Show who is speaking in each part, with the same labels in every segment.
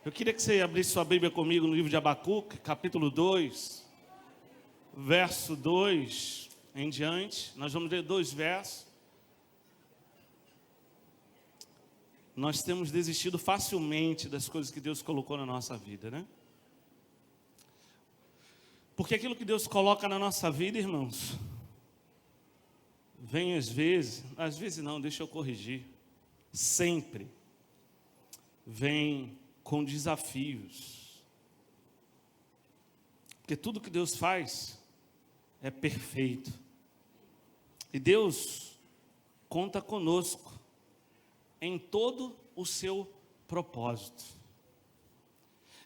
Speaker 1: Eu queria que você abrisse sua Bíblia comigo no livro de Abacuque, capítulo 2, verso 2 em diante. Nós vamos ler 2 versos. Nós temos desistido facilmente das coisas que Deus colocou na nossa vida, né? Porque aquilo que Deus coloca na nossa vida, irmãos, vem às vezes não, deixa eu corrigir, sempre vem com desafios. Porque tudo que Deus faz é perfeito. E Deus conta conosco em todo o seu propósito.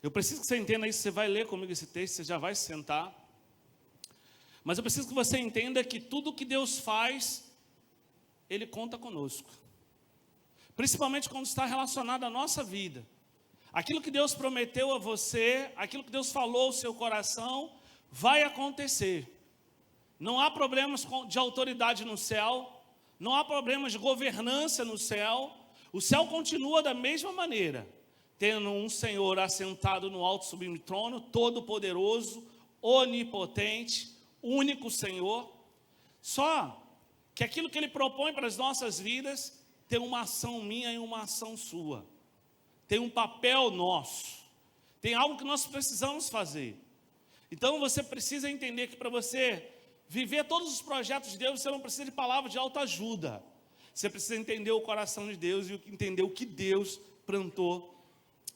Speaker 1: Eu preciso que você entenda isso. Você vai ler comigo esse texto, você já vai se sentar. Mas eu preciso que você entenda que tudo que Deus faz, Ele conta conosco. Principalmente quando está relacionado à nossa vida. Aquilo que Deus prometeu a você, aquilo que Deus falou ao seu coração, vai acontecer. Não há problemas de autoridade no céu, não há problemas de governança no céu. O céu continua da mesma maneira, tendo um Senhor assentado no alto sublime trono, todo-poderoso, onipotente, único Senhor. Só que aquilo que Ele propõe para as nossas vidas tem uma ação minha e uma ação sua. Tem um papel nosso. Tem algo que nós precisamos fazer. Então você precisa entender que para você viver todos os projetos de Deus, você não precisa de palavras de autoajuda. Você precisa entender o coração de Deus e entender o que Deus plantou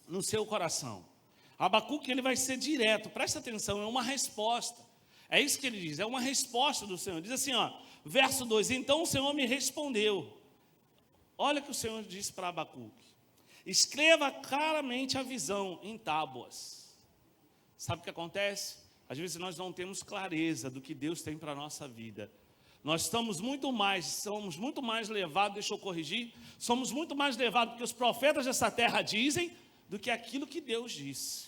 Speaker 1: no seu coração. Abacuque, ele vai ser direto, presta atenção, é uma resposta. É isso que ele diz, é uma resposta do Senhor. Diz assim, verso 2, então o Senhor me respondeu. Olha o que o Senhor disse para Abacuque. Escreva claramente a visão em tábuas. Sabe o que acontece? Às vezes nós não temos clareza do que Deus tem para a nossa vida. Nós somos muito mais levados, deixa eu corrigir, somos muito mais levados porque os profetas dessa terra dizem, do que aquilo que Deus disse.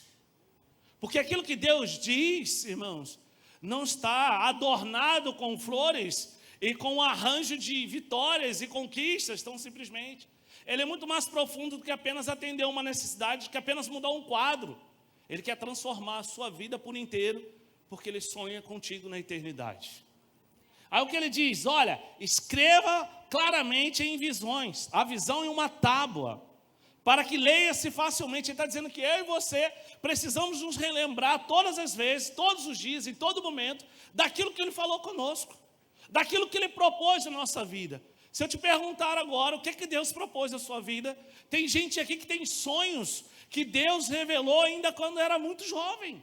Speaker 1: Porque aquilo que Deus diz, irmãos, não está adornado com flores e com um arranjo de vitórias e conquistas, tão simplesmente. Ele é muito mais profundo do que apenas atender uma necessidade, do que apenas mudar um quadro. Ele quer transformar a sua vida por inteiro, porque Ele sonha contigo na eternidade. Aí o que Ele diz? Olha, escreva claramente em visões, a visão em uma tábua, para que leia-se facilmente. Ele está dizendo que eu e você precisamos nos relembrar todas as vezes, todos os dias, em todo momento, daquilo que Ele falou conosco, daquilo que Ele propôs na nossa vida. Se eu te perguntar agora, o que é que Deus propôs na sua vida? Tem gente aqui que tem sonhos que Deus revelou ainda quando era muito jovem.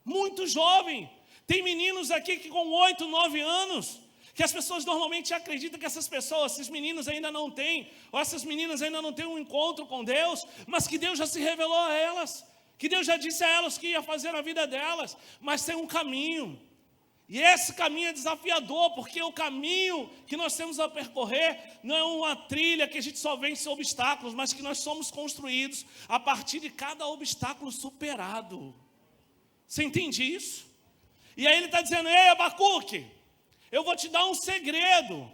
Speaker 1: Muito jovem. Tem meninos aqui que com 8, 9 anos, que as pessoas normalmente acreditam que esses meninos ainda não têm, ou essas meninas ainda não têm um encontro com Deus, mas que Deus já se revelou a elas, que Deus já disse a elas que ia fazer na vida delas, mas tem um caminho. E esse caminho é desafiador, porque o caminho que nós temos a percorrer não é uma trilha que a gente só vence obstáculos, mas que nós somos construídos a partir de cada obstáculo superado. Você entende isso? E aí ele está dizendo, ei Abacuque, eu vou te dar um segredo,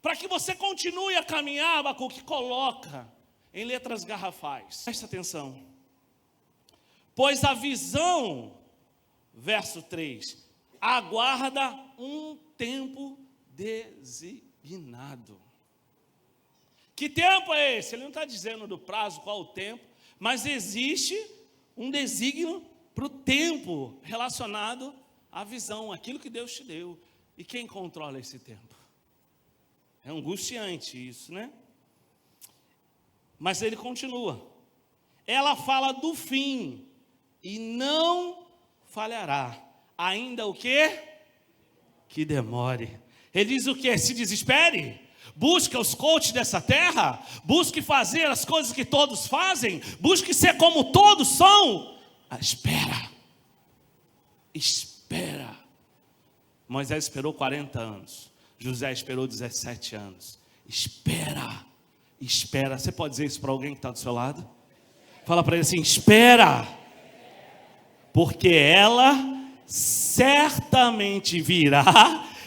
Speaker 1: para que você continue a caminhar, Abacuque, coloca em letras garrafais. Presta atenção. Pois a visão, verso 3, aguarda um tempo designado. Que tempo é esse? Ele não está dizendo do prazo, qual o tempo, mas existe um desígnio para o tempo relacionado à visão, aquilo que Deus te deu. E quem controla esse tempo? É angustiante isso, né? Mas ele continua. Ela fala do fim e não falhará. Ainda o quê? Que demore. Ele diz o quê? Se desespere. Busque os coaches dessa terra. Busque fazer as coisas que todos fazem. Busque ser como todos são. Espera. Espera. Moisés esperou 40 anos. José esperou 17 anos. Espera. Espera. Você pode dizer isso para alguém que está do seu lado? Fala para ele assim, espera. Porque ela certamente virá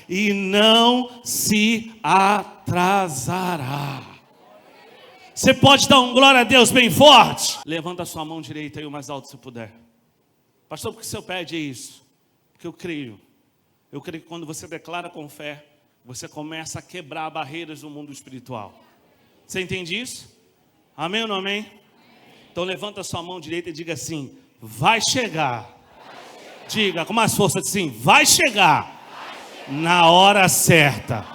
Speaker 1: e não se atrasará. Você pode dar um glória a Deus bem forte? Levanta a sua mão direita aí o mais alto que você puder. Pastor, por que o senhor pede isso? Porque eu creio. Eu creio que quando você declara com fé, você começa a quebrar barreiras no mundo espiritual. Você entende isso? Amém ou não amém? Então levanta a sua mão direita e diga assim: vai chegar. Diga com mais força assim: vai chegar na hora certa.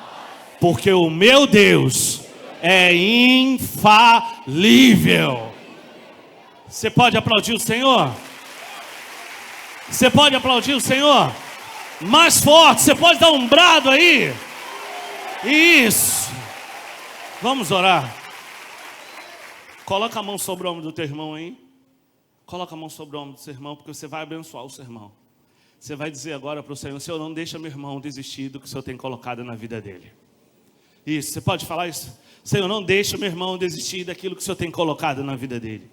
Speaker 1: Porque o meu Deus é infalível. Você pode aplaudir o Senhor? Você pode aplaudir o Senhor? Mais forte, você pode dar um brado aí? Isso. Vamos orar. Coloca a mão sobre o ombro do teu irmão aí. Coloca a mão sobre o ombro do seu irmão, porque você vai abençoar o seu irmão. Você vai dizer agora para o Senhor: Senhor, não deixa meu irmão desistir do que o Senhor tem colocado na vida dele. Isso, você pode falar isso? Senhor, não deixa meu irmão desistir daquilo que o Senhor tem colocado na vida dele.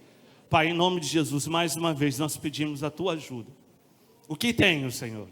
Speaker 1: Pai, em nome de Jesus, mais uma vez nós pedimos a tua ajuda. O que tenho, Senhor?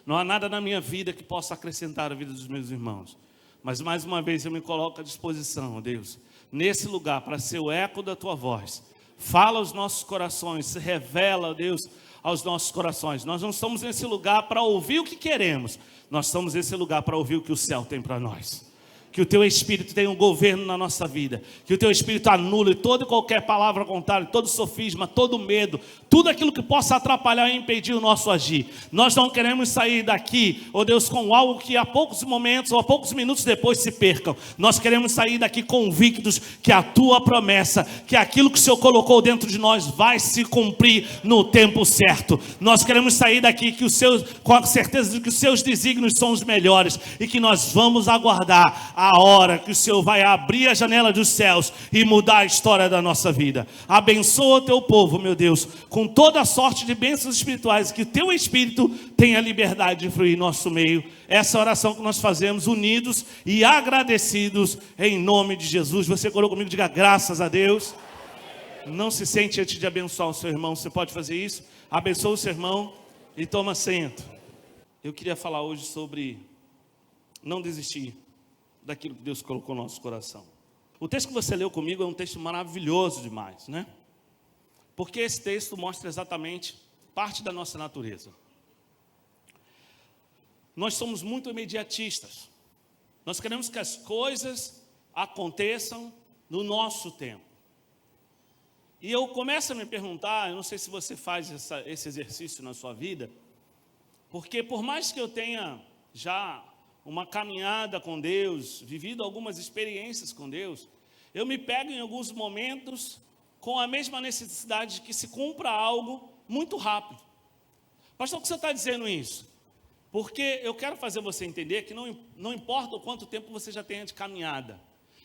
Speaker 1: Não há nada na minha vida que possa acrescentar a vida dos meus irmãos. Mas mais uma vez eu me coloco à disposição, Deus, nesse lugar, para ser o eco da tua voz. Fala aos nossos corações, se revela, Deus, aos nossos corações. Nós não estamos nesse lugar para ouvir o que queremos. Nós estamos nesse lugar para ouvir o que o céu tem para nós. Que o teu Espírito tenha um governo na nossa vida. Que o teu Espírito anule toda e qualquer palavra contrária, todo sofisma, todo medo, tudo aquilo que possa atrapalhar e impedir o nosso agir. Nós não queremos sair daqui, ó Deus, com algo que a poucos momentos ou a poucos minutos depois se percam. Nós queremos sair daqui convictos que a tua promessa, que aquilo que o Senhor colocou dentro de nós vai se cumprir no tempo certo. Nós queremos sair daqui com a certeza de que os seus desígnios são os melhores e que nós vamos aguardar a hora que o Senhor vai abrir a janela dos céus e mudar a história da nossa vida. Abençoa o teu povo, meu Deus, com toda a sorte de bênçãos espirituais, que o teu Espírito tenha liberdade de fluir em nosso meio. Essa oração que nós fazemos unidos e agradecidos em nome de Jesus. Você colocou comigo, diga graças a Deus. Não se sente antes de abençoar o seu irmão, você pode fazer isso? Abençoa o seu irmão e toma assento. Eu queria falar hoje sobre não desistir daquilo que Deus colocou no nosso coração. O texto que você leu comigo é um texto maravilhoso demais, né? Porque esse texto mostra exatamente parte da nossa natureza. Nós somos muito imediatistas. Nós queremos que as coisas aconteçam no nosso tempo. E eu começo a me perguntar, eu não sei se você faz esse exercício na sua vida, porque por mais que eu tenha já uma caminhada com Deus, vivido algumas experiências com Deus, eu me pego em alguns momentos com a mesma necessidade de que se cumpra algo muito rápido. Pastor, por que você está dizendo isso? Porque eu quero fazer você entender que não importa o quanto tempo você já tenha de caminhada.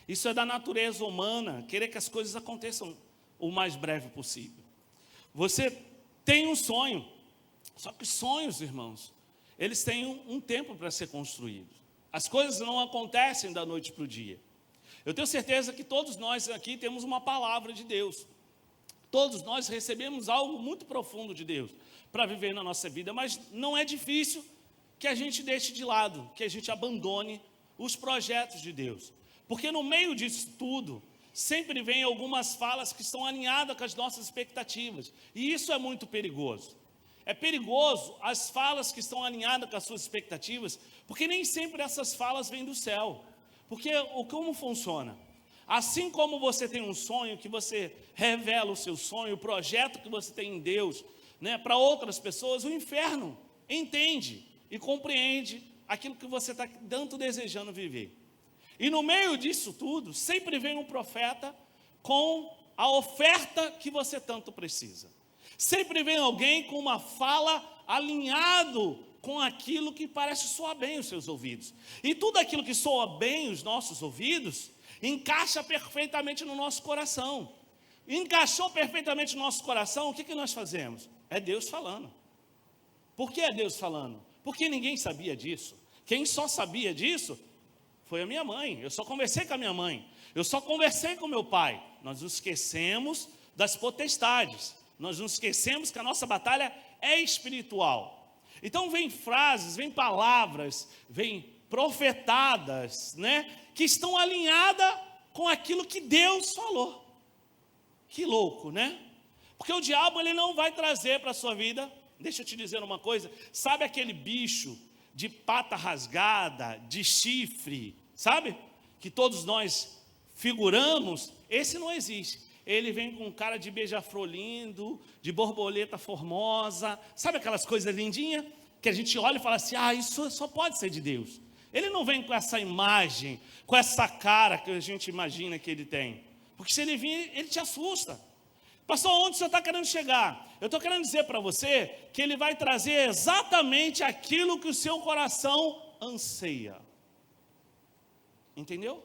Speaker 1: Isso é da natureza humana, querer que as coisas aconteçam o mais breve possível. Você tem um sonho, só que sonhos, irmãos, eles têm um tempo para ser construídos. As coisas não acontecem da noite para o dia. Eu tenho certeza que todos nós aqui temos uma palavra de Deus. Todos nós recebemos algo muito profundo de Deus para viver na nossa vida, mas não é difícil que a gente deixe de lado, que a gente abandone os projetos de Deus. Porque no meio disso tudo, sempre vem algumas falas que estão alinhadas com as nossas expectativas. E isso é muito perigoso. É perigoso as falas que estão alinhadas com as suas expectativas, porque nem sempre essas falas vêm do céu. Porque como funciona? Assim como você tem um sonho, que você revela o seu sonho, o projeto que você tem em Deus, né, para outras pessoas, o inferno entende e compreende aquilo que você está tanto desejando viver. E no meio disso tudo, sempre vem um profeta com a oferta que você tanto precisa. Sempre vem alguém com uma fala alinhado com aquilo que parece soar bem os seus ouvidos. E tudo aquilo que soa bem os nossos ouvidos, encaixa perfeitamente no nosso coração. Encaixou perfeitamente no nosso coração, o que nós fazemos? É Deus falando. Por que é Deus falando? Porque ninguém sabia disso. Quem só sabia disso foi a minha mãe. Eu só conversei com a minha mãe. Eu só conversei com meu pai. Nós nos esquecemos das potestades. Nós nos esquecemos que a nossa batalha é espiritual. Então vem frases, vem palavras, vem profetadas, né, que estão alinhadas com aquilo que Deus falou. Que louco, né? Porque o diabo, ele não vai trazer para a sua vida, deixa eu te dizer uma coisa, sabe aquele bicho de pata rasgada, de chifre, sabe? Que todos nós figuramos, esse não existe. Ele vem com cara de beija-flor lindo, de borboleta formosa, sabe aquelas coisas lindinhas? Que a gente olha e fala assim, isso só pode ser de Deus. Ele não vem com essa imagem, com essa cara que a gente imagina que ele tem. Porque se ele vir, ele te assusta. Pastor, onde o senhor está querendo chegar? Eu estou querendo dizer para você que ele vai trazer exatamente aquilo que o seu coração anseia. Entendeu?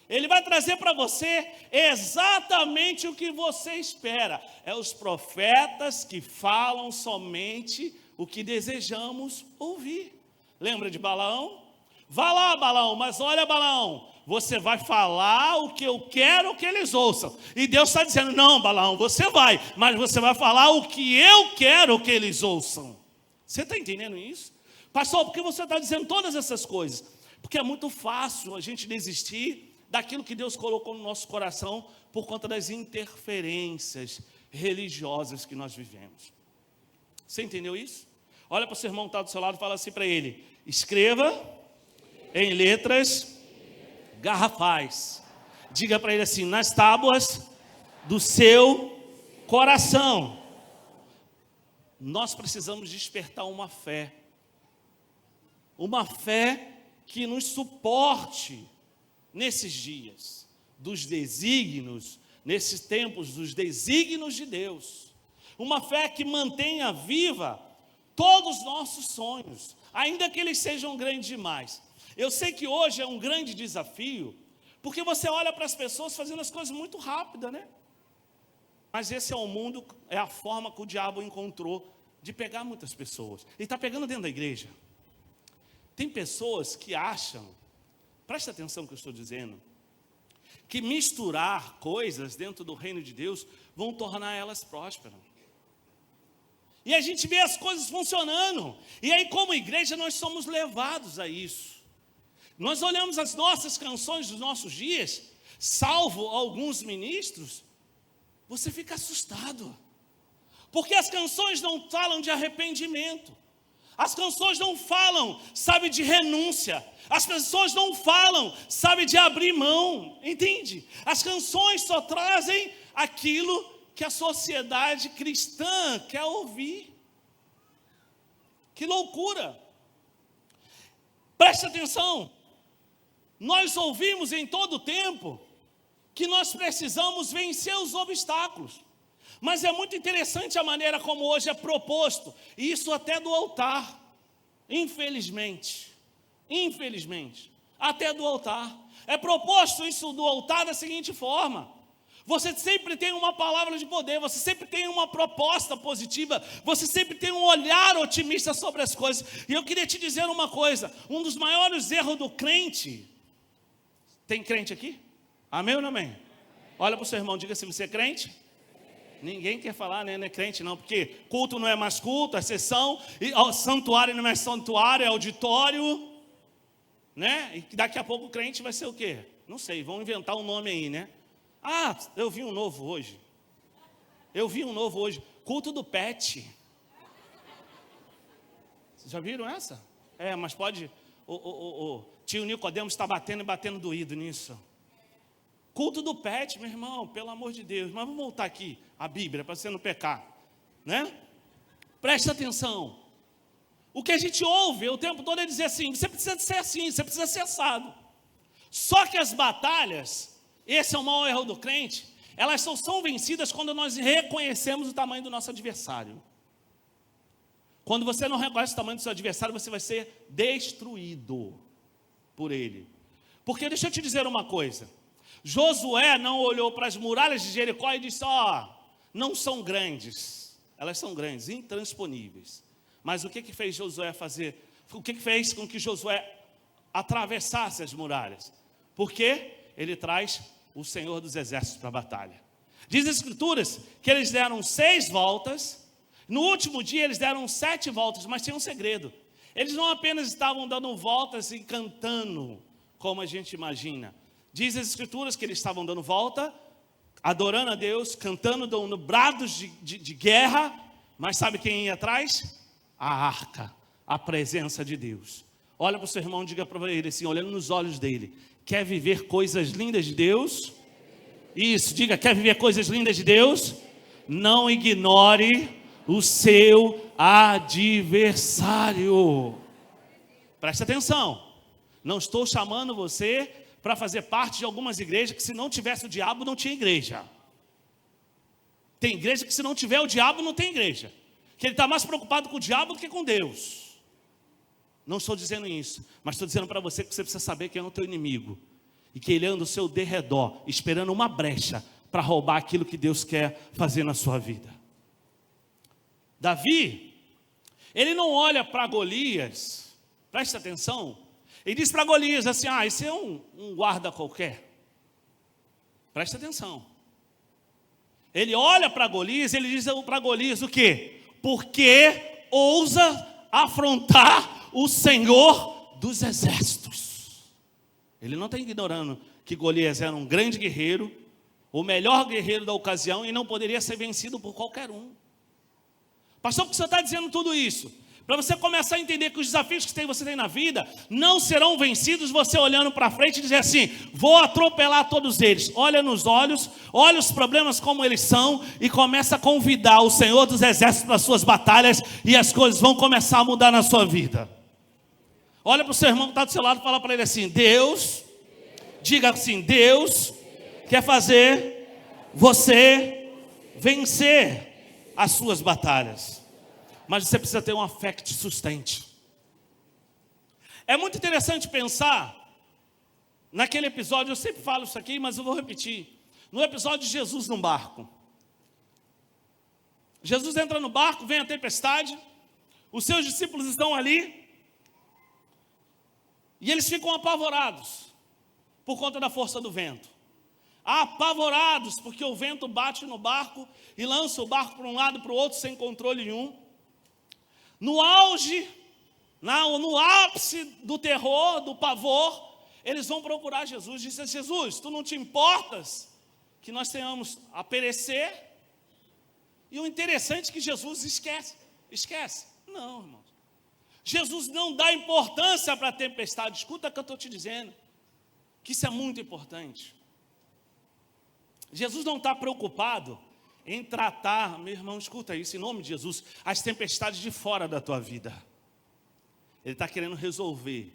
Speaker 1: Ele vai trazer para você exatamente o que você espera. É os profetas que falam somente o que desejamos ouvir. Lembra de Balaão? Vá lá, Balaão, mas olha, Balaão, você vai falar o que eu quero que eles ouçam. E Deus está dizendo, não, Balaão, você vai, mas você vai falar o que eu quero que eles ouçam. Você está entendendo isso? Pastor, por que você está dizendo todas essas coisas? Porque é muito fácil a gente desistir daquilo que Deus colocou no nosso coração por conta das interferências religiosas que nós vivemos. Você entendeu isso? Olha para o seu irmão que está do seu lado e fala assim para ele, escreva em letras garrafais. Diga para ele assim, nas tábuas do seu coração. Nós precisamos despertar uma fé que nos suporte nesses dias dos desígnios, nesses tempos dos desígnios de Deus. Uma fé que mantenha viva todos os nossos sonhos, ainda que eles sejam grandes demais. Eu sei que hoje é um grande desafio, porque você olha para as pessoas fazendo as coisas muito rápidas, né? Mas esse é o mundo, é a forma que o diabo encontrou de pegar muitas pessoas. Ele está pegando dentro da igreja. Tem pessoas que acham, presta atenção no que eu estou dizendo, que misturar coisas dentro do reino de Deus vão tornar elas prósperas. E a gente vê as coisas funcionando. E aí, como igreja, nós somos levados a isso. Nós olhamos as nossas canções dos nossos dias, salvo alguns ministros, você fica assustado. Porque as canções não falam de arrependimento. As canções não falam, sabe, de renúncia. As canções não falam, sabe, de abrir mão. Entende? As canções só trazem aquilo que a sociedade cristã quer ouvir. Que loucura! Preste atenção. Nós ouvimos em todo tempo que nós precisamos vencer os obstáculos. Mas é muito interessante a maneira como hoje é proposto, e isso até do altar. Infelizmente, até do altar. É proposto isso do altar da seguinte forma: você sempre tem uma palavra de poder, você sempre tem uma proposta positiva, você sempre tem um olhar otimista sobre as coisas. E eu queria te dizer uma coisa: um dos maiores erros do crente. Tem crente aqui? Amém ou não amém? Olha para o seu irmão, diga se você é crente. Ninguém quer falar, né? Não é crente não, porque culto não é mais culto, é sessão, e santuário não é mais santuário, é auditório, né? E daqui a pouco o crente vai ser o quê? Não sei, vão inventar um nome aí, né? Eu vi um novo hoje. Culto do pet. Vocês já viram essa? Mas pode... O tio Nicodemo está batendo e batendo doído nisso. Culto do pet, meu irmão, pelo amor de Deus. Mas vamos voltar aqui, a Bíblia, para você não pecar, né? Presta atenção. O que a gente ouve o tempo todo é dizer assim, você precisa ser assim, você precisa ser assado. Só que as batalhas, esse é o maior erro do crente, elas só são vencidas quando nós reconhecemos o tamanho do nosso adversário. Quando você não reconhece o tamanho do seu adversário, você vai ser destruído por ele. Porque deixa eu te dizer uma coisa. Josué não olhou para as muralhas de Jericó e disse, não são grandes. Elas são grandes, intransponíveis. Mas o que fez Josué fazer? O que fez com que Josué atravessasse as muralhas? Porque ele traz o Senhor dos Exércitos para a batalha. Diz as Escrituras que eles deram 6 voltas. No último dia eles deram 7 voltas, mas tinha um segredo. Eles não apenas estavam dando voltas e cantando, como a gente imagina. Diz as Escrituras que eles estavam dando volta, adorando a Deus, cantando, dando brados de guerra, mas sabe quem ia atrás? A arca, a presença de Deus. Olha para o seu irmão e diga para ele assim, olhando nos olhos dele: quer viver coisas lindas de Deus? Isso, diga, quer viver coisas lindas de Deus? Não ignore o seu adversário. Preste atenção, não estou chamando você para fazer parte de algumas igrejas que se não tivesse o diabo não tinha igreja. Tem igreja que se não tiver o diabo não tem igreja, que ele está mais preocupado com o diabo do que com Deus. Não estou dizendo isso, mas estou dizendo para você que você precisa saber quem é o teu inimigo, e que ele anda ao seu derredor, esperando uma brecha para roubar aquilo que Deus quer fazer na sua vida. Davi, ele não olha para Golias, preste atenção, ele diz para Golias assim, esse é um guarda qualquer. Preste atenção. Ele olha para Golias, ele diz para Golias o quê? Porque ousa afrontar o Senhor dos exércitos. Ele não está ignorando que Golias era um grande guerreiro, o melhor guerreiro da ocasião, e não poderia ser vencido por qualquer um. Pastor, por que você está dizendo tudo isso? Para você começar a entender que os desafios que você tem na vida não serão vencidos você olhando para frente e dizer assim, vou atropelar todos eles. Olha nos olhos, olha os problemas como eles são e começa a convidar o Senhor dos exércitos para as suas batalhas e as coisas vão começar a mudar na sua vida. Olha para o seu irmão que está do seu lado e fala para ele assim, Deus, diga assim, Deus quer fazer você vencer as suas batalhas. Mas você precisa ter uma fé que te sustente. É muito interessante pensar naquele episódio, eu sempre falo isso aqui, mas eu vou repetir. No episódio de Jesus num barco. Jesus entra no barco, vem a tempestade, os seus discípulos estão ali, e eles ficam apavorados, por conta da força do vento. Apavorados, porque o vento bate no barco, e lança o barco para um lado e para o outro, sem controle nenhum. No auge, no ápice do terror, do pavor, eles vão procurar Jesus. Dizem, Jesus, tu não te importas que nós tenhamos a perecer? E o interessante é que Jesus esquece. Não, irmãos. Jesus não dá importância para a tempestade. Escuta o que eu estou te dizendo, que isso é muito importante. Jesus não está preocupado em tratar, meu irmão, escuta isso, em nome de Jesus, as tempestades de fora da tua vida. Ele está querendo resolver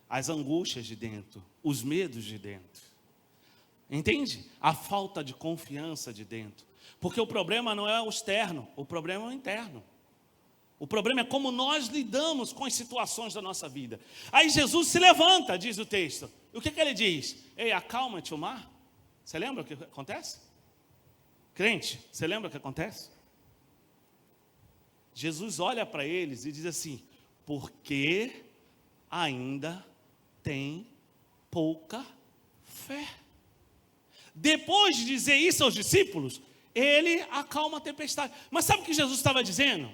Speaker 1: as angústias de dentro, os medos de dentro. Entende? A falta de confiança de dentro. Porque o problema não é o externo, o problema é o interno. O problema é como nós lidamos com as situações da nossa vida. Aí Jesus se levanta, diz o texto. E o que ele diz? Ei, acalma-te o mar. Você lembra o que acontece? Crente, você lembra o que acontece? Jesus olha para eles e diz assim, porque ainda tem pouca fé. Depois de dizer isso aos discípulos, ele acalma a tempestade. Mas sabe o que Jesus estava dizendo?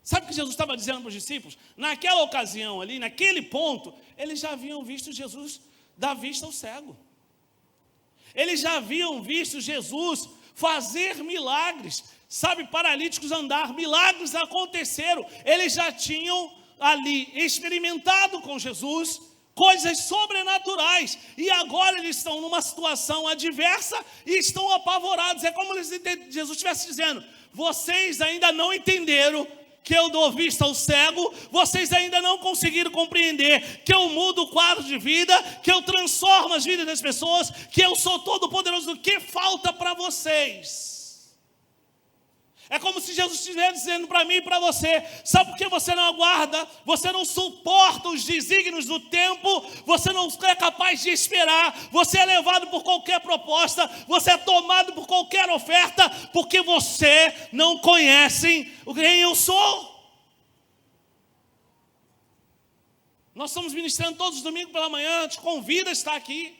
Speaker 1: Sabe o que Jesus estava dizendo para os discípulos? Naquela ocasião ali, naquele ponto, eles já haviam visto Jesus dar vista ao cego. Eles já haviam visto Jesus fazer milagres, sabe, paralíticos andar, milagres aconteceram, eles já tinham ali experimentado com Jesus coisas sobrenaturais, e agora eles estão numa situação adversa e estão apavorados. É como se Jesus estivesse dizendo, vocês ainda não entenderam que eu dou vista ao cego, vocês ainda não conseguiram compreender que eu mudo o quadro de vida, que eu transformo as vidas das pessoas, que eu sou todo poderoso. O que falta para vocês? É como se Jesus estivesse dizendo para mim e para você, sabe por que você não aguarda? Você não suporta os desígnios do tempo, você não é capaz de esperar, você é levado por qualquer proposta, você é tomado por qualquer oferta, porque você não conhece quem eu sou. Nós estamos ministrando todos os domingos pela manhã, te convido a estar aqui.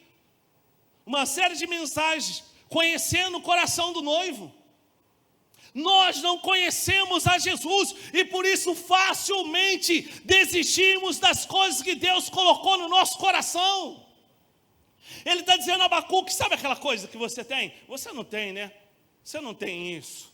Speaker 1: Uma série de mensagens, conhecendo o coração do noivo. Nós não conhecemos a Jesus e por isso facilmente desistimos das coisas que Deus colocou no nosso coração. Ele está dizendo a Abacuque, sabe aquela coisa que você tem? Você não tem, né? Você não tem isso.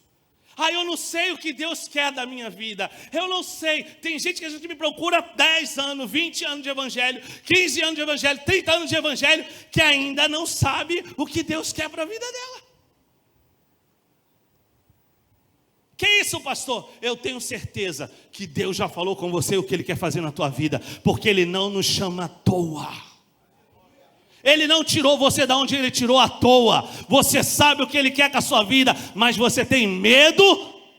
Speaker 1: Eu não sei o que Deus quer da minha vida. Eu não sei. Tem gente que a gente me procura 10 anos, 20 anos de evangelho, 15 anos de evangelho, 30 anos de evangelho, que ainda não sabe o que Deus quer para a vida dela. Que isso, pastor? Eu tenho certeza que Deus já falou com você o que Ele quer fazer na tua vida, porque Ele não nos chama à toa. Ele não tirou você da onde Ele tirou à toa. Você sabe o que Ele quer com a sua vida, mas você tem medo.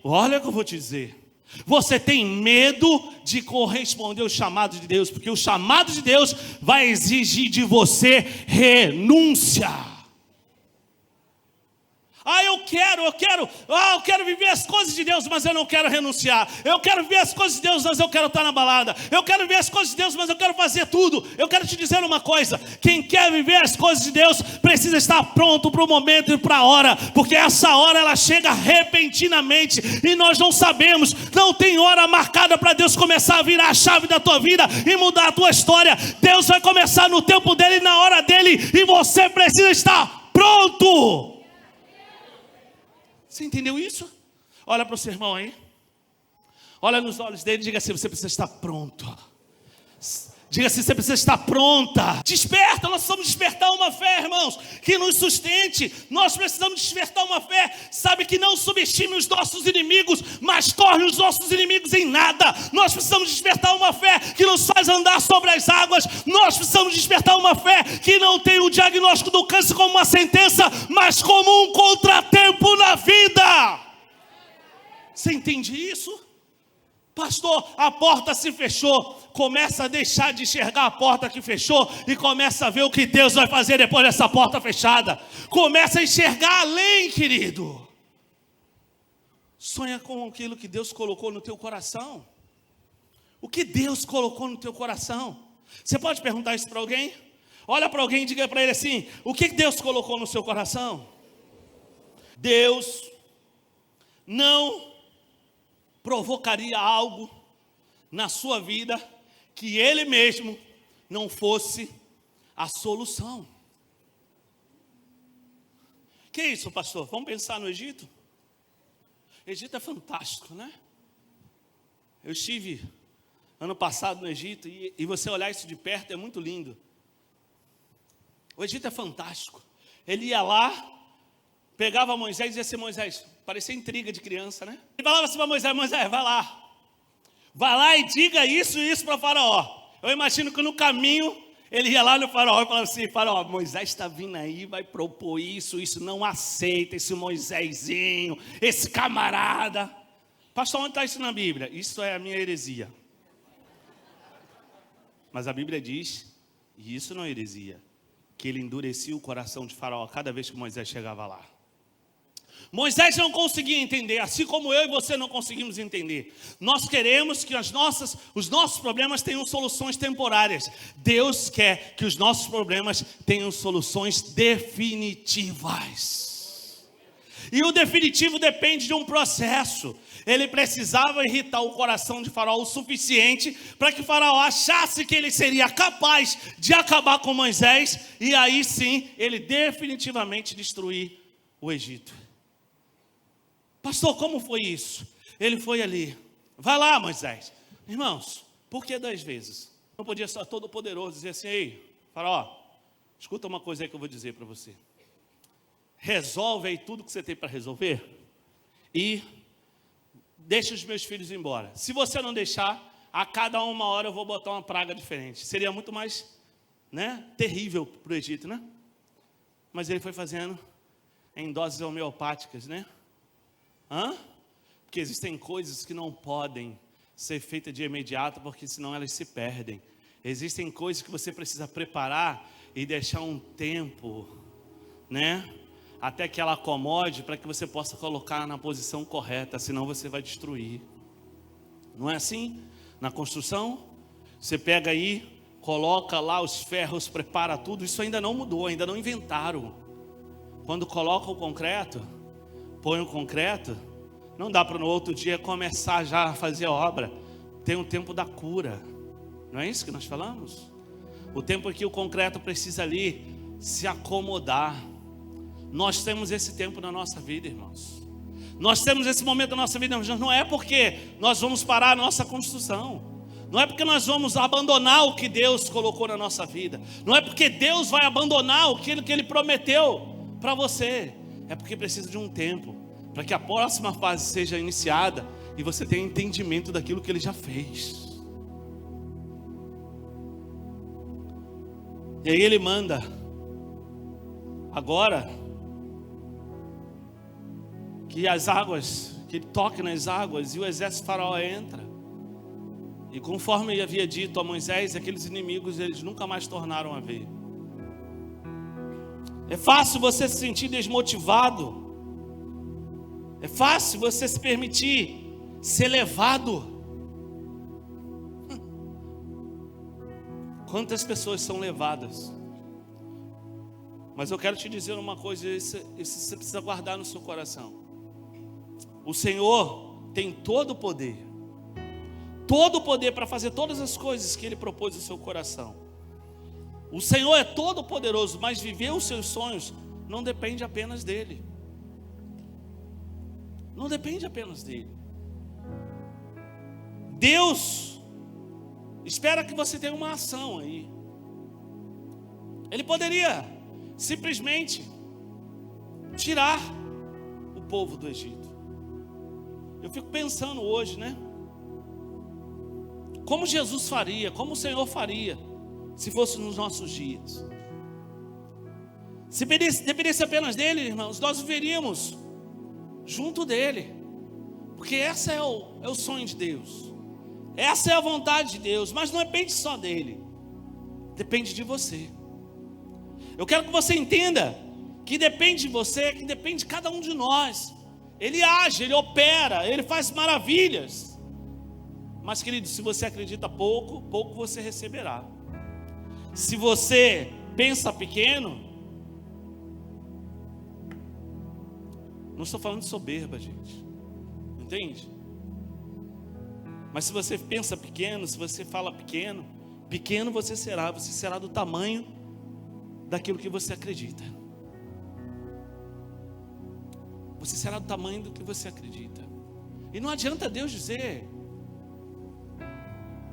Speaker 1: Olha o que eu vou te dizer. Você tem medo de corresponder ao chamado de Deus, porque o chamado de Deus vai exigir de você renúncia. Eu quero viver as coisas de Deus, mas eu não quero renunciar. Eu quero viver as coisas de Deus, mas eu quero estar na balada. Eu quero viver as coisas de Deus, mas eu quero fazer tudo. Eu quero te dizer uma coisa: quem quer viver as coisas de Deus precisa estar pronto para o momento e para a hora, porque essa hora ela chega repentinamente e nós não sabemos. Não tem hora marcada para Deus começar a virar a chave da tua vida e mudar a tua história. Deus vai começar no tempo dele, na hora dele, e você precisa estar pronto. Você entendeu isso? Olha para o seu irmão aí. Olha nos olhos dele e diga assim: você precisa estar pronto. Diga assim: você precisa estar pronta. Desperta, nós precisamos despertar uma fé, irmãos, que nos sustente. Nós precisamos despertar uma fé, sabe, que não subestime os nossos inimigos, mas torne os nossos inimigos em nada. Nós precisamos despertar uma fé que nos faz andar sobre as águas. Nós precisamos despertar uma fé que não tem o diagnóstico do câncer como uma sentença, mas como um contratempo na vida. Você entende isso? Pastor, a porta se fechou. Começa a deixar de enxergar a porta que fechou e começa a ver o que Deus vai fazer depois dessa porta fechada. Começa a enxergar além, querido. Sonha com aquilo que Deus colocou no teu coração. O que Deus colocou no teu coração? Você pode perguntar isso para alguém? Olha para alguém e diga para ele assim: o que Deus colocou no seu coração? Deus não provocaria algo na sua vida que Ele mesmo não fosse a solução. Que isso, pastor? Vamos pensar no Egito? O Egito é fantástico, né? Eu estive ano passado no Egito e você olhar isso de perto é muito lindo. O Egito é fantástico. Ele ia lá, pegava Moisés e dizia assim: Moisés, parecia intriga de criança, né? Ele falava assim para Moisés: Moisés, vai lá e diga isso e isso para Faraó. Eu imagino que no caminho ele ia lá no Faraó e falava assim: Faraó, Moisés está vindo aí, vai propor isso, não aceita esse Moisésinho, esse camarada. Pastor, onde está isso na Bíblia? Isso é a minha heresia. Mas a Bíblia diz, e isso não é heresia, que ele endurecia o coração de Faraó cada vez que Moisés chegava lá. Moisés não conseguia entender, assim como eu e você não conseguimos entender. Nós queremos que os nossos problemas tenham soluções temporárias. Deus quer que os nossos problemas tenham soluções definitivas. E o definitivo depende de um processo. Ele precisava irritar o coração de Faraó o suficiente para que Faraó achasse que ele seria capaz de acabar com Moisés, e aí sim ele definitivamente destruir o Egito. Pastor, como foi isso? Ele foi ali. Vai lá, Moisés. Irmãos, por que 2 vezes? Não podia ser todo poderoso dizer assim: ei, Faraó, escuta uma coisa aí que eu vou dizer para você. Resolve aí tudo que você tem para resolver e deixa os meus filhos embora. Se você não deixar, a cada 1 hora eu vou botar uma praga diferente. Seria muito mais, terrível para o Egito, né? Mas ele foi fazendo em doses homeopáticas, né? Porque existem coisas que não podem ser feitas de imediato, porque senão elas se perdem. Existem coisas que você precisa preparar e deixar um tempo, até que ela acomode, para que você possa colocar na posição correta, senão você vai destruir. Não é assim? Na construção, você pega aí, coloca lá os ferros, prepara tudo. Isso ainda não mudou, ainda não inventaram. Quando coloca o concreto, põe o concreto, não dá para no outro dia começar já a fazer a obra. Tem um tempo da cura. Não é isso que nós falamos? O tempo em que o concreto precisa ali se acomodar. Nós temos esse tempo na nossa vida, irmãos. Nós temos esse momento da nossa vida, não é porque nós vamos parar a nossa construção. Não é porque nós vamos abandonar o que Deus colocou na nossa vida. Não é porque Deus vai abandonar aquilo que Ele prometeu para você. É porque precisa de um tempo para que a próxima fase seja iniciada e você tenha entendimento daquilo que Ele já fez. E aí Ele manda agora que as águas, que Ele toque nas águas, e o exército faraó entra. E conforme Ele havia dito a Moisés, aqueles inimigos eles nunca mais tornaram a ver. É fácil você se sentir desmotivado. É fácil você se permitir ser levado. Quantas pessoas são levadas? Mas eu quero te dizer uma coisa, isso você precisa guardar no seu coração. O Senhor tem todo o poder. Todo o poder para fazer todas as coisas que Ele propôs no seu coração. O Senhor é todo poderoso, mas viver os seus sonhos não depende apenas dEle. Não depende apenas dEle. Deus espera que você tenha uma ação aí. Ele poderia simplesmente tirar o povo do Egito. Eu fico pensando hoje, né? Como Jesus faria, como o Senhor faria, se fosse nos nossos dias. Se dependesse apenas dEle, irmãos, nós viveríamos junto dEle. Porque esse é o sonho de Deus. Essa é a vontade de Deus, mas não depende só dEle. Depende de você. Eu quero que você entenda que depende de você, que depende de cada um de nós. Ele age, Ele opera, Ele faz maravilhas. Mas, querido, se você acredita pouco, pouco você receberá. Se você pensa pequeno, não estou falando de soberba, gente, entende? Mas se você pensa pequeno, se você fala pequeno, pequeno você será do tamanho daquilo que você acredita. Você será do tamanho do que você acredita. E não adianta Deus dizer,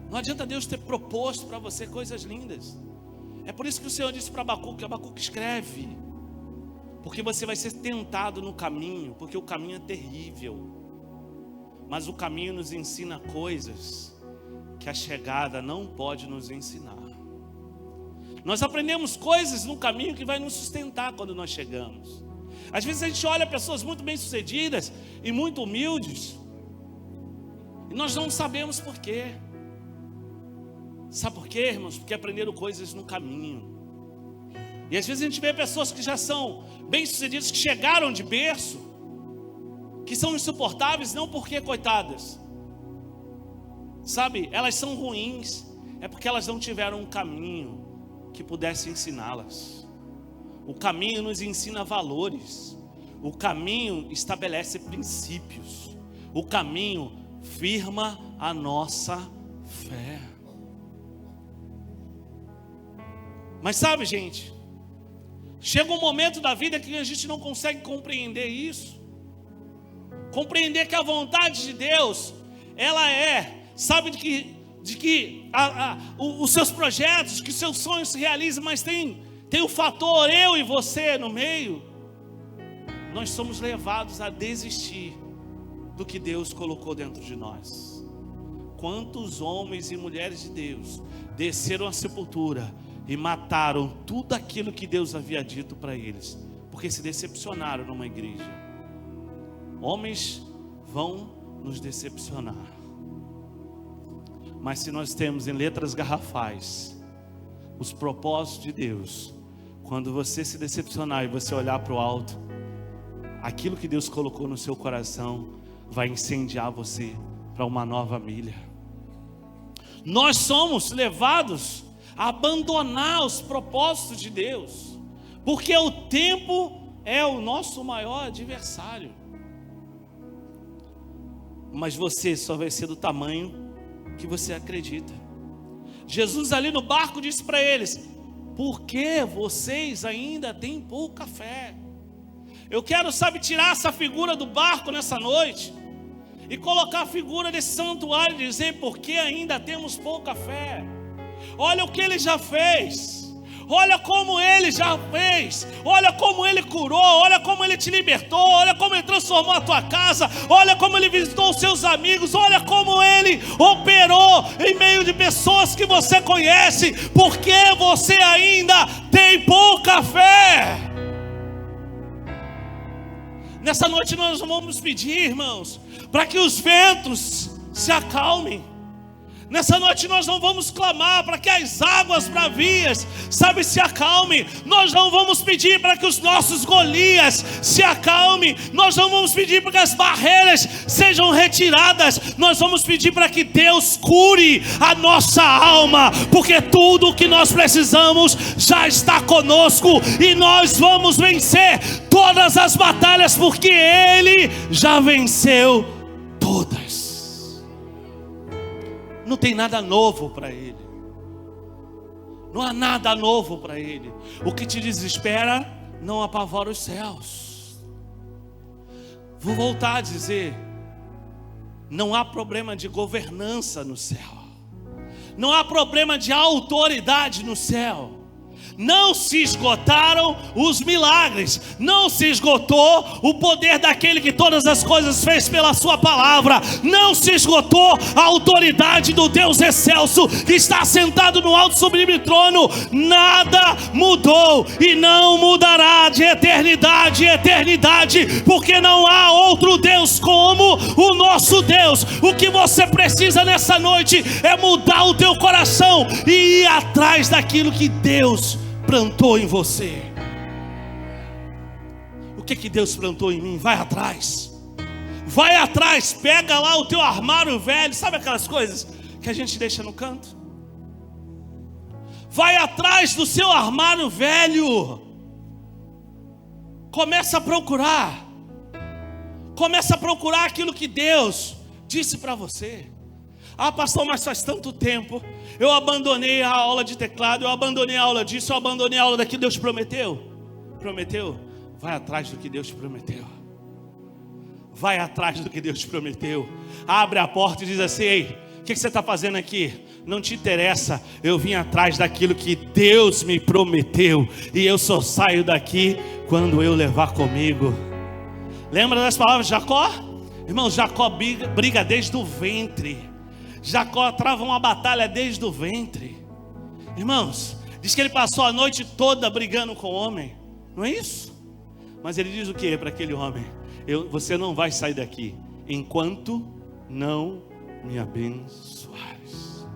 Speaker 1: não adianta Deus ter proposto para você coisas lindas. É por isso que o Senhor disse para Abacuque escreve. Porque você vai ser tentado no caminho, porque o caminho é terrível. Mas o caminho nos ensina coisas que a chegada não pode nos ensinar. Nós aprendemos coisas no caminho que vai nos sustentar quando nós chegamos. Às vezes a gente olha pessoas muito bem-sucedidas e muito humildes, e nós não sabemos por quê. Sabe por quê, irmãos? Porque aprenderam coisas no caminho. E às vezes a gente vê pessoas que já são bem-sucedidas, que chegaram de berço, que são insuportáveis, não porque coitadas, sabe, elas são ruins, é porque elas não tiveram um caminho que pudesse ensiná-las. O caminho nos ensina valores, o caminho estabelece princípios, o caminho firma a nossa fé. Mas sabe, gente, chega um momento da vida que a gente não consegue compreender isso. Compreender que a vontade de Deus, ela sabe de que os seus projetos, que os seus sonhos se realizam, mas tem o fator eu e você no meio. Nós somos levados a desistir do que Deus colocou dentro de nós. Quantos homens e mulheres de Deus desceram à sepultura e mataram tudo aquilo que Deus havia dito para eles, porque se decepcionaram numa igreja. Homens vão nos decepcionar, mas se nós temos em letras garrafais os propósitos de Deus, quando você se decepcionar e você olhar para o alto, aquilo que Deus colocou no seu coração vai incendiar você para uma nova milha. Nós somos levados a abandonar os propósitos de Deus, porque o tempo é o nosso maior adversário. Mas você só vai ser do tamanho que você acredita. Jesus ali no barco disse para eles: Porque vocês ainda têm pouca fé. Eu quero, tirar essa figura do barco nessa noite e colocar a figura desse santuário e dizer: porque ainda temos pouca fé. Olha o que Ele já fez. Olha como Ele já fez. Olha como Ele curou. Olha como Ele te libertou. Olha como Ele transformou a tua casa. Olha como Ele visitou os seus amigos. Olha como Ele operou em meio de pessoas que você conhece. Porque você ainda tem pouca fé. Nessa noite nós vamos pedir, irmãos, para que os ventos se acalmem. Nessa noite nós não vamos clamar para que as águas bravias, se acalmem. Nós não vamos pedir para que os nossos Golias se acalmem. Nós não vamos pedir para que as barreiras sejam retiradas. Nós vamos pedir para que Deus cure a nossa alma, porque tudo o que nós precisamos já está conosco, e nós vamos vencer todas as batalhas, porque Ele já venceu todas. Não tem nada novo para Ele. Não há nada novo para Ele. O que te desespera não apavora os céus. Vou voltar a dizer: não há problema de governança no céu. Não há problema de autoridade no céu. Não se esgotaram os milagres, não se esgotou o poder daquele que todas as coisas fez pela sua palavra, não se esgotou a autoridade do Deus excelso que está sentado no alto sublime trono. Nada mudou e não mudará de eternidade em eternidade, porque não há outro Deus como o nosso Deus. O que você precisa nessa noite é mudar o teu coração e ir atrás daquilo que Deus plantou em você. O que Deus plantou em mim? Vai atrás. Vai atrás, pega lá o teu armário velho. Sabe aquelas coisas que a gente deixa no canto? Vai atrás do seu armário velho. Começa a procurar. Começa a procurar aquilo que Deus disse para você. Ah, pastor, mas faz tanto tempo. Eu abandonei a aula de teclado, eu abandonei a aula disso, eu abandonei a aula daquilo. Deus prometeu? Prometeu? Vai atrás do que Deus te prometeu. Vai atrás do que Deus te prometeu. Abre a porta e diz assim: ei, o que você está fazendo aqui? Não te interessa, eu vim atrás daquilo que Deus me prometeu, e eu só saio daqui quando eu levar comigo. Lembra das palavras de Jacó? Irmão, Jacó briga desde o ventre. Jacó trava uma batalha desde o ventre. Irmãos, diz que ele passou a noite toda brigando com o homem. Não é isso? Mas ele diz o que para aquele homem? Você não vai sair daqui enquanto não me abençoares.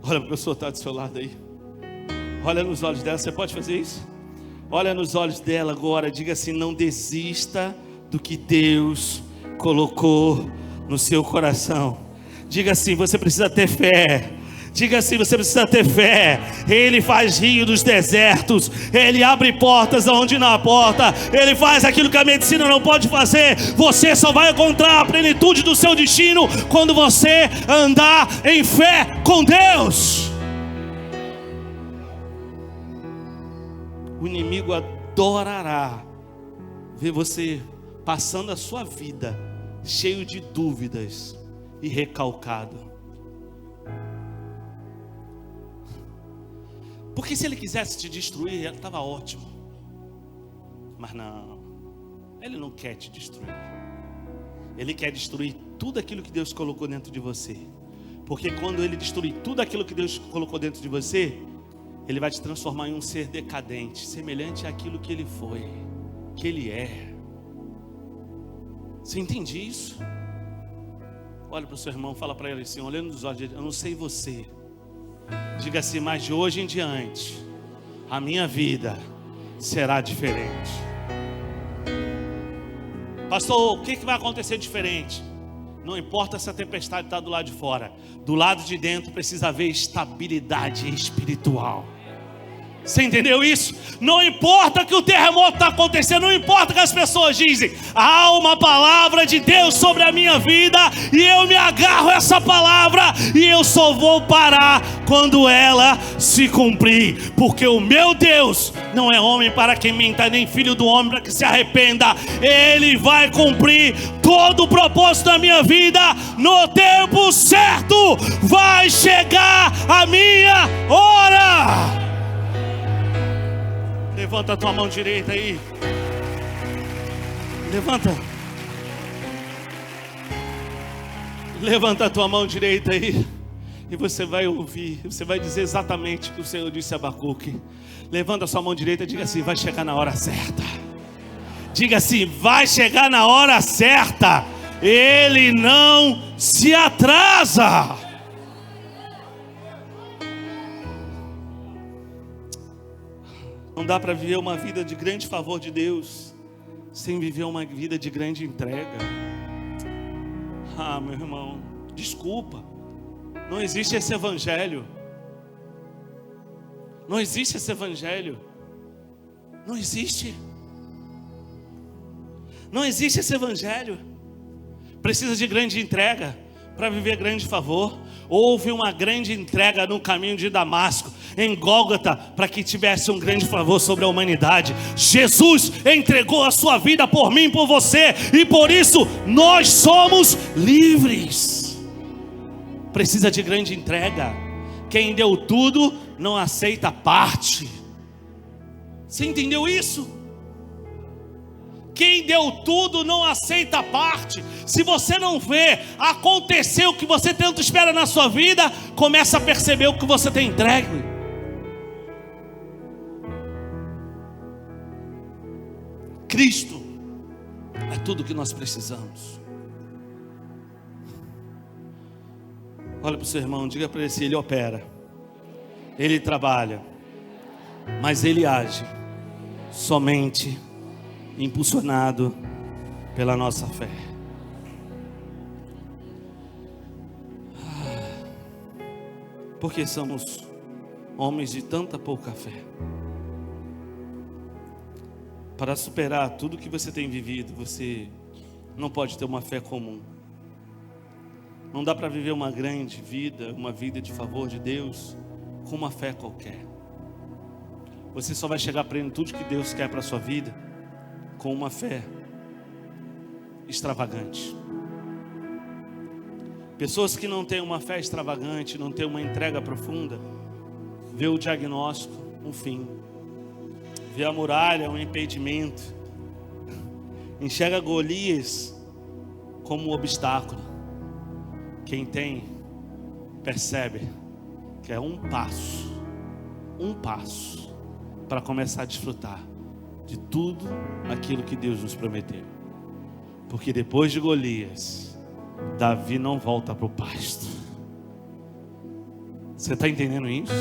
Speaker 1: Olha para a pessoa que está do seu lado aí. Olha nos olhos dela. Você pode fazer isso? Olha nos olhos dela agora. Diga assim: não desista do que Deus colocou no seu coração. Diga assim: você precisa ter fé. Diga assim: você precisa ter fé. Ele faz rio dos desertos. Ele abre portas onde não há porta. Ele faz aquilo que a medicina não pode fazer. Você só vai encontrar a plenitude do seu destino quando você andar em fé com Deus. O inimigo adorará ver você passando a sua vida cheio de dúvidas e recalcado. Porque se ele quisesse te destruir, ele estava ótimo. Mas não, ele não quer te destruir. Ele quer destruir tudo aquilo que Deus colocou dentro de você. Porque quando ele destruir tudo aquilo que Deus colocou dentro de você, ele vai te transformar em um ser decadente, semelhante àquilo que ele foi, que ele é. Você entende isso? Olha para o seu irmão, fala para ele assim, olhando nos olhos dele: eu não sei você. Diga assim: mas de hoje em diante, a minha vida será diferente. Pastor, o que vai acontecer diferente? Não importa se a tempestade está do lado de fora. Do lado de dentro precisa haver estabilidade espiritual. Você entendeu isso? Não importa que o terremoto está acontecendo, não importa que as pessoas dizem, há uma palavra de Deus sobre a minha vida, e eu me agarro a essa palavra, e eu só vou parar quando ela se cumprir, porque o meu Deus não é homem para que minta, nem filho do homem para que se arrependa. Ele vai cumprir todo o propósito da minha vida, no tempo certo vai chegar a minha hora. Levanta a tua mão direita aí. Levanta a tua mão direita aí. E você vai ouvir. Você vai dizer exatamente o que o Senhor disse a Abacuque. Levanta a sua mão direita e diga assim: vai chegar na hora certa. Diga assim: vai chegar na hora certa. Ele não se atrasa. Não dá para viver uma vida de grande favor de Deus sem viver uma vida de grande entrega. Ah, meu irmão, desculpa. Não existe esse evangelho. Não existe esse evangelho. Não existe. Não existe esse evangelho. Precisa de grande entrega para viver grande favor. Houve uma grande entrega no caminho de Damasco, em Gólgota, para que tivesse um grande favor sobre a humanidade. Jesus entregou a sua vida por mim, por você, e por isso nós somos livres. Precisa de grande entrega. Quem deu tudo não aceita parte. Você entendeu isso? Quem deu tudo não aceita parte. Se você não vê acontecer o que você tanto espera na sua vida, começa a perceber o que você tem entregue. Cristo é tudo que nós precisamos. Olha para o seu irmão, diga para ele assim: ele opera, ele trabalha, mas ele age somente impulsionado pela nossa fé. Porque somos homens de tanta pouca fé. Para superar tudo que você tem vivido, você não pode ter uma fé comum. Não dá para viver uma grande vida, uma vida de favor de Deus, com uma fé qualquer. Você só vai chegar à plenitude que Deus quer para a sua vida com uma fé extravagante. Pessoas que não têm uma fé extravagante, não têm uma entrega profunda, vê o diagnóstico, um fim. Vê a muralha, um impedimento. Enxerga Golias como um obstáculo. Quem tem, percebe que é um passo para começar a desfrutar de tudo aquilo que Deus nos prometeu. Porque depois de Golias, Davi não volta para o pasto. Você está entendendo isso?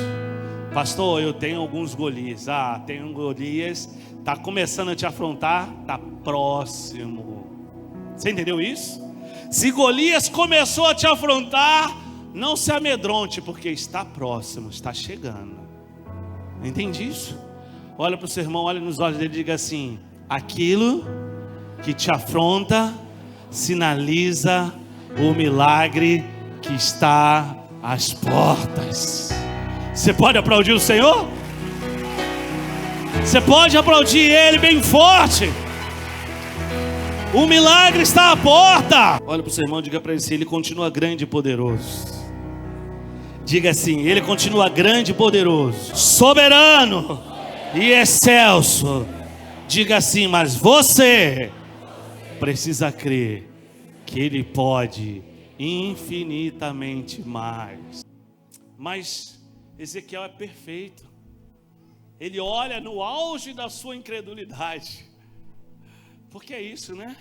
Speaker 1: Pastor, eu tenho alguns Golias. Tem um Golias, está começando a te afrontar, está próximo. Você entendeu isso? Se Golias começou a te afrontar, não se amedronte, porque está próximo, está chegando. Entende isso? Olha para o seu irmão, olha nos olhos dele e diga assim: aquilo que te afronta sinaliza o milagre que está às portas. Você pode aplaudir o Senhor? Você pode aplaudir Ele bem forte. O milagre está à porta. Olha para o seu irmão, diga para ele assim: Ele continua grande e poderoso. Diga assim: Ele continua grande e poderoso, soberano e excelso. Diga assim: mas você precisa crer que Ele pode infinitamente mais. Mas Ezequiel é perfeito. Ele olha no auge da sua incredulidade. Porque é isso, né?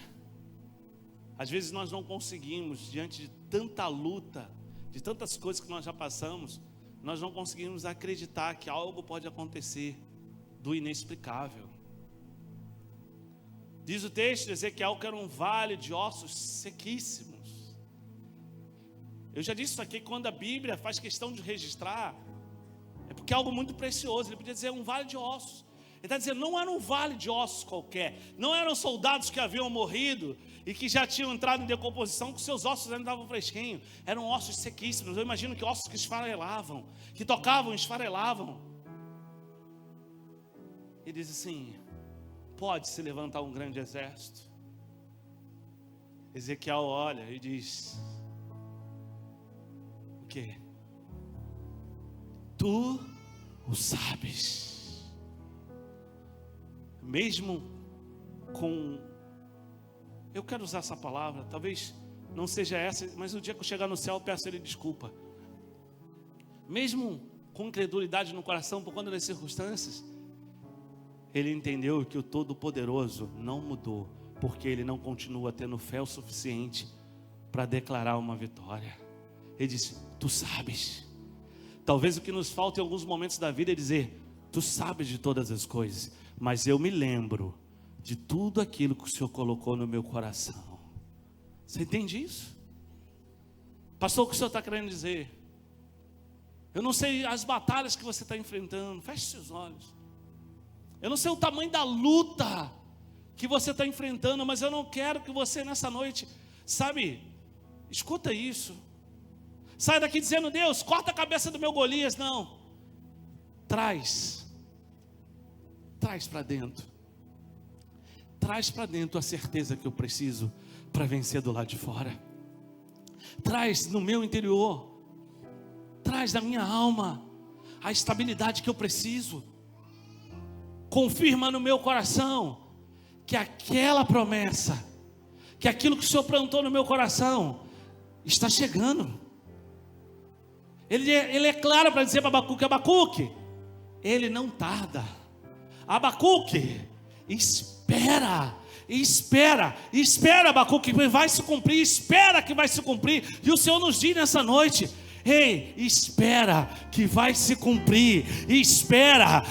Speaker 1: Às vezes nós não conseguimos, diante de tanta luta, de tantas coisas que nós já passamos, nós não conseguimos acreditar que algo pode acontecer do inexplicável. Diz o texto de Ezequiel que era um vale de ossos sequíssimos. Eu já disse isso aqui, quando a Bíblia faz questão de registrar, é porque porque é algo muito precioso. Ele podia dizer um vale de ossos. Ele está dizendo, não era um vale de ossos qualquer. Não eram soldados que haviam morrido e que já tinham entrado em decomposição, que seus ossos ainda estavam fresquinhos. Eram ossos sequíssimos. Eu imagino que ossos que esfarelavam, que tocavam, esfarelavam. Ele diz assim, pode se levantar um grande exército. Ezequiel olha e diz, o quê? Tu o sabes. Mesmo com, eu quero usar essa palavra, talvez não seja essa, mas no dia que eu chegar no céu eu peço a Ele desculpa. Mesmo com incredulidade no coração por conta das circunstâncias, ele entendeu que o Todo-Poderoso não mudou, porque ele não continua tendo fé o suficiente para declarar uma vitória. Ele disse, tu sabes. Talvez o que nos falta em alguns momentos da vida é dizer, tu sabes de todas as coisas, mas eu me lembro de tudo aquilo que o Senhor colocou no meu coração. Você entende isso? Pastor, o que o Senhor está querendo dizer? Eu não sei as batalhas que você está enfrentando. Feche seus olhos. Eu não sei o tamanho da luta que você está enfrentando, mas eu não quero que você nessa noite, sabe, escuta isso. Sai daqui dizendo, Deus, corta a cabeça do meu Golias. Não. Traz para dentro. Traz para dentro a certeza que eu preciso para vencer do lado de fora. Traz no meu interior. Traz na minha alma a estabilidade que eu preciso. Confirma no meu coração que aquela promessa, que aquilo que o Senhor plantou no meu coração está chegando. Ele é claro para dizer para Abacuque, Abacuque, ele não tarda. Abacuque, espera, Abacuque, que vai se cumprir, espera que vai se cumprir. E o Senhor nos diz nessa noite, ei, espera que vai se cumprir. Espera,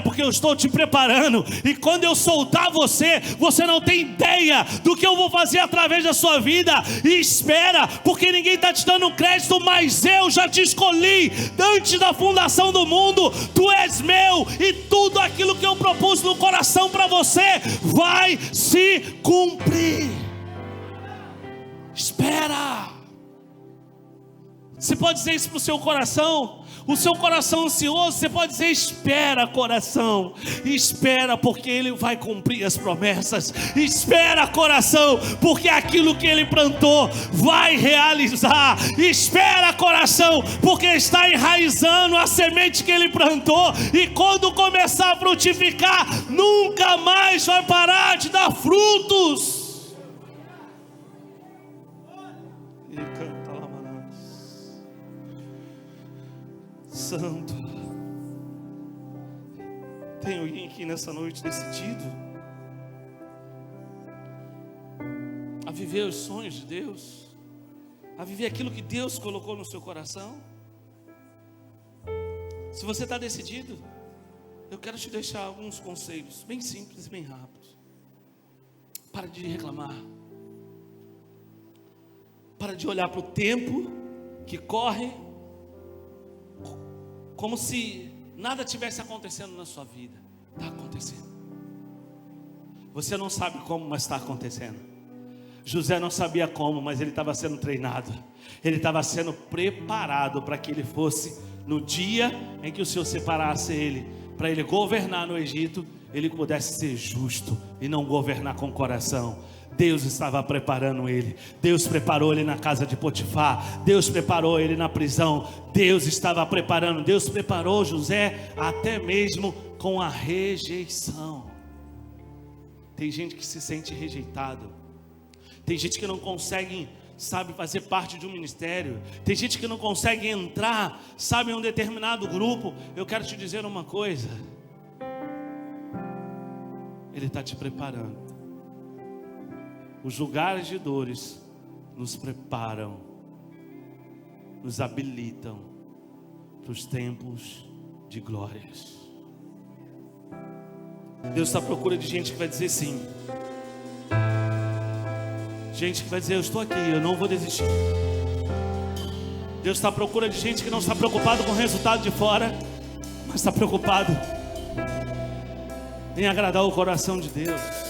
Speaker 1: porque eu estou te preparando. E quando eu soltar você, você não tem ideia do que eu vou fazer através da sua vida. Espera, porque ninguém está te dando crédito, mas eu já te escolhi antes da fundação do mundo. Tu és meu, e tudo aquilo que eu propus no coração para você vai se cumprir. Espera. Você pode dizer isso para o seu coração. O seu coração ansioso, você pode dizer, espera, coração. Espera, porque Ele vai cumprir as promessas. Espera, coração, porque aquilo que Ele plantou vai realizar. Espera, coração, porque está enraizando a semente que Ele plantou. E quando começar a frutificar, nunca mais vai parar de dar frutos. E canta lá, Santo. Tem alguém aqui nessa noite decidido a viver os sonhos de Deus, a viver aquilo que Deus colocou no seu coração? Se você está decidido, eu quero te deixar alguns conselhos bem simples e bem rápidos. Para de reclamar. Para de olhar para o tempo que corre como se nada tivesse acontecendo na sua vida. Está acontecendo. Você não sabe como, mas está acontecendo. José não sabia como, mas ele estava sendo treinado. Ele estava sendo preparado para que ele fosse, no dia em que o Senhor separasse ele, para ele governar no Egito, ele pudesse ser justo e não governar com o coração. Deus estava preparando ele. Deus preparou ele na casa de Potifar. Deus preparou ele na prisão. Deus estava preparando. Deus preparou José até mesmo com a rejeição. Tem gente que se sente rejeitado. Tem gente que não consegue, sabe, fazer parte de um ministério. Tem gente que não consegue entrar, sabe, em um determinado grupo. Eu quero te dizer uma coisa. Ele está te preparando. Os lugares de dores nos preparam, nos habilitam para os tempos de glórias. Deus está à procura de gente que vai dizer sim. Gente que vai dizer, eu estou aqui, eu não vou desistir. Deus está à procura de gente que não está preocupado com o resultado de fora, mas está preocupado em agradar o coração de Deus.